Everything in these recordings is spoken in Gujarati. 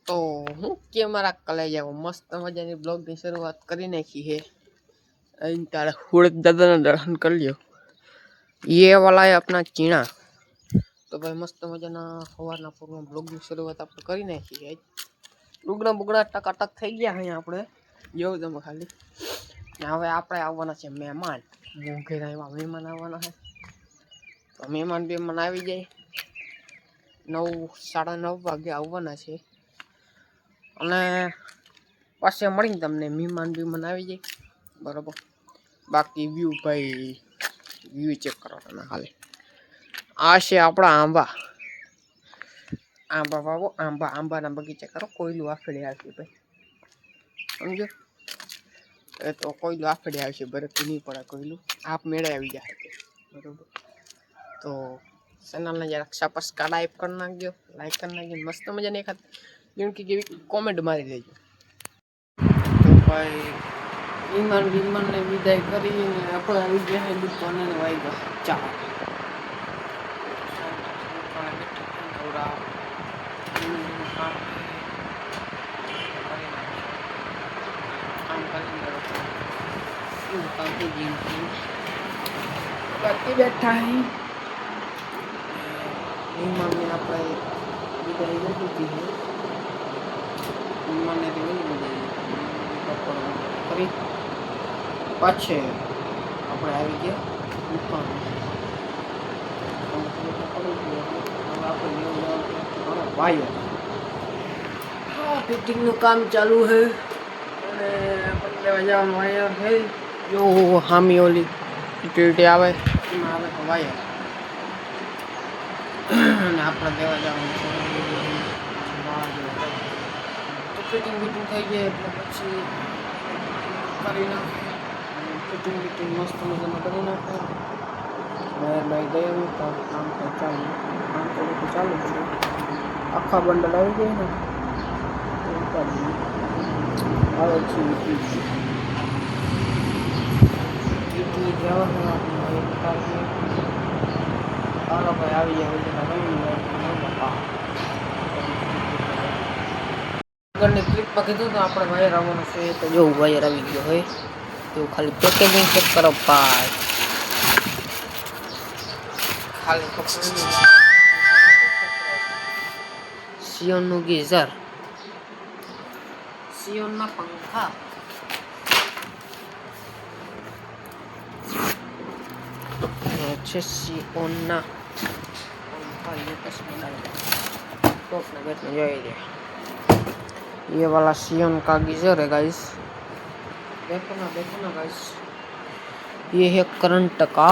તો હું કે મારા કલેજાઓ મસ્ત મજાની બ્લોગની શરૂઆત કરી નાખી છે। અહીં તારે હુડ દાદાના દર્શન કરી લ્યો। ये वाला है अपना चीना। तो भाई मस्त मजाना સવારના પૂરમાં બ્લોગની શરૂઆત આપણે કરી નાખી છે। લુગડા બુગડા ટકાટક થઈ ગયા અહીંયા આપણે જોઉં તમે ખાલી। હવે આપણે આવવાના છે મહેમાન। હું ઘરે આવ્યા મહેમાન આવવાના છે તો મહેમાન બેમાન આવી જાય 9 9:30 વાગે આવવાના છે અને પાછે મળીને તમને મહેમાન બેમાન આવી જાય બરાબર। બાકી વ્યૂ ભાઈ વ્યૂ ચેક કરો તમે ખાલી। આ છે આપણા આંબા આંબા વાવો આંબાના બગીચા કરો। કોયલું આફડે આવશે ભાઈ સમજો। એ તો કોયલું આફડે આવશે બરફ નહીં પડે કોયલું આપ મેળે આવી જાય બરાબર। તો ચેનલને જરાક સબસ્ક્રાઇબ કરી નાખજો, લાઈક કરી નાખજો, મસ્ત મજાની એકાદ જેમકે કેવી કોમેન્ટ મારી દેજો। તો ભાઈ વિમાનને વિદાય કરીને આપણે આવી ગયા દુકાને વાગ્યા 4 બાકી બેઠા હી વિમાનને આપણે વિદાય લીધી છે। વિમાનને તો ઘણી બધી ફરી પાછે આપણે આવી ગયા દુકાન। વાયર ફિટિંગનું કામ ચાલુ છે અને આપણે જવાનું વાયર છે જો હામી ઓલી ટીટી આવે એમાં આવે તો વાયર અને આપણે દેવા જવાનું તો ફિટિંગ બીટિંગ થઈ જાય એટલે પછી કરી નાખે ફિટિંગ બીટિંગ મસ્ત મજાનું કરી નાખે વાયર બાય દઈ તો કામ તો ચાલુ છે। આખા બંડલ આવી જાય ને આવે છે આવી જાય આગળની ક્લિપમાં કીધું તો આપણે વાયર આવવાનું છે તો જો વાયર આવી ગયો હોય તો ખાલી પેકેજિંગ ચેક કરો ભાઈ ખાલી સિયોનનું ગીઝર સિયોનના પંખા છે સિયોનના પંખા लेटेस्ट मॉडल टॉप में बैठने जाएंगे। ये वाला सियोन का गीजर है गाइस। देखो ना गाइस ये है करंट का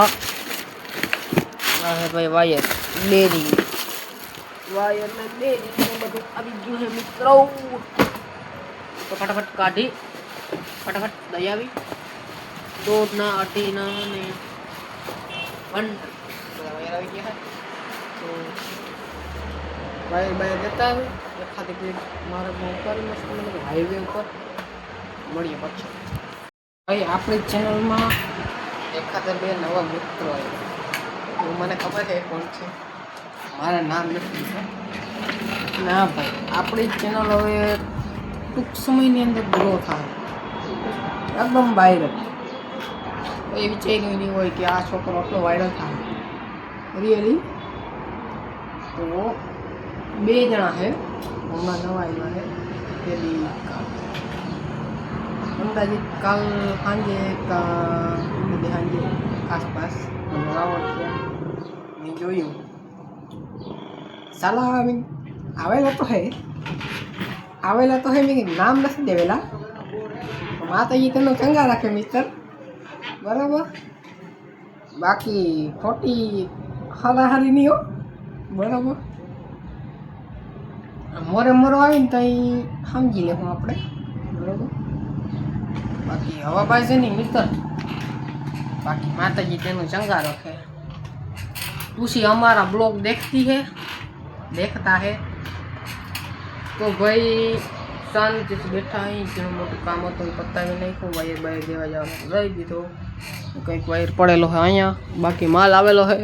है भाई वायर बेरिंग वायर में बेरिंग में બધું આવી ગયું છે મિત્રો। તો ફટાફટ કાઢી ફટાફટ દઈ આવી દોડના અટીના ને બંધ વાયર આવી ગયા તો વાયર બાયર દેતા આવે એખાદી પ્લેટ મારે ઉપર મસ્ત મને હાઈવે ઉપર મળીએ પછી ભાઈ આપણી ચેનલમાં એખાદા બે નવા મિત્રો આવ્યા મને ખબર છે કોણ છે મારા નામ નથી ના ભાઈ આપણી ચેનલ હવે ટૂંક સમયની અંદર ગ્રો થાય એકદમ વાયરલ એ વિચાર્યું નહીં હોય કે આ છોકરો આટલો વાયરલ થાય રિયલી। તો 2 જણા છે હમણાં નવા આવ્યા છે પેલી અંદાજિત કાલ સાંજે સાંજે આસપાસ રાવણ છે મેં જોયું સાલા આવેલા તો હે મેં નામ નથી દેવેલા માતાજી તેનો ચંગા રાખે મિત્ર બરાબર। બાકી ખોટી હારાહારી નહીં હો બરાબર। મોરે આવીને તો અહીં સમજી લેવું આપણે બરાબર। બાકી હવાબાજ નહીં મિત્ર બાકી માતાજી તેનું ચંગા रखे। तुसी हमारा ब्लॉग देखता है तो भाई शांति से बैठा ही जो मोटू काम हो तो पता भी नहीं को वायर बायर देवा जाओ रही दीधो कंईक वायर पड़ेलो है अँ बाकी माल आवेलो है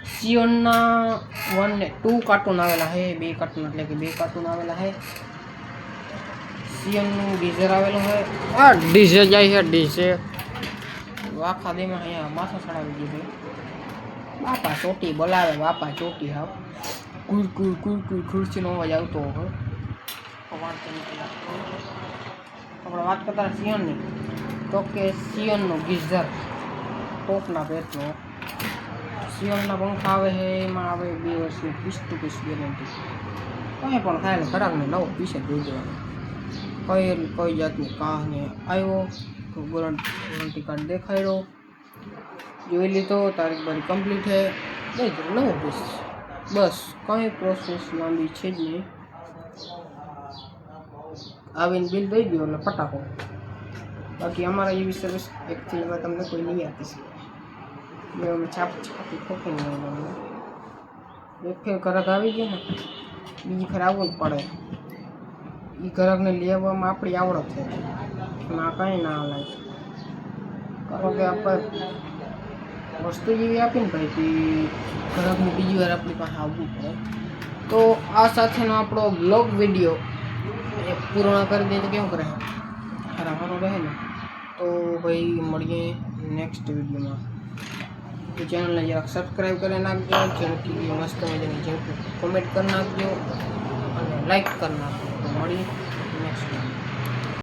સિયોનના 1 ને 2 કાર્ટૂન આવેલા છે, 2 કાર્ટૂન એટલે કે 2 કાર્ટૂન આવેલા છે. સિયોનનું ડીઝર આવેલું છે. આ ડીઝે જાય છે, ડીઝે આખા દેમાં અહીંયા માથા ચડાવી દીધું. બાપા ચોટી બોલાવે, બાપા ચોટી હાવ કુર કુર કુર કુર ખુરશીનો અવાજ આવતો હોય. આપણે વાત કરતા સિયોનની, તો કે સિયોનનો ગીઝર ટોપના પેટનો. સિયોનના પંખા આવે છે, એમાં આવે 2 વર્ષની પીસ ટુ પીસ ગેરંટી. કંઈ પણ થાય ખરાબને નવો પીસે જોઈ દેવાનું. કઈ જાતની કાહને આવ્યો તો વોરંટી કાર્ડ દેખાડ્યો, જોઈ લીધો, તારીખ બારી કમ્પ્લીટ છે, દઈ દો નવો પીસ. બસ કંઈ પ્રોસેસ લાંબી છે જ નહીં. આવીને બિલ દઈ દો એટલે ફટાકો. બાકી અમારા એવી સર્વિસ એકચ્યુઅલીમાં તમને કોઈ નહીં આપી શકે. અમે છાપી ખોટી નહીં. એક ફેર ગ્રાહક આવી ગયો ને બીજી ફેર આવવું જ પડે. એ ગ્રાહકને લેવામાં આપણી આવડત છે, ના કાંઈ ના હાલાય. કારણ કે આપણે વસ્તુ જેવી આપીને ભાઈ કે ગ્રાહકને બીજી વાર આપણી પાસે આવવું પડે. તો આ સાથેનો આપણો બ્લોગ વિડીયો એ પૂર્ણ કરી દઈએ તો કેવું કરે સારો રહે ને. તો ભાઈ મળીએ નેક્સ્ટ વિડીયોમાં. તો ચેનલને જરાક સબસ્ક્રાઈબ કરી નાખજો, ઝડપથી મસ્ત મજાની ઝડપથી કોમેન્ટ કરી નાખજો અને લાઈક કરી નાખજો. તો મળીએ નેક્સ્ટ વિડીયો.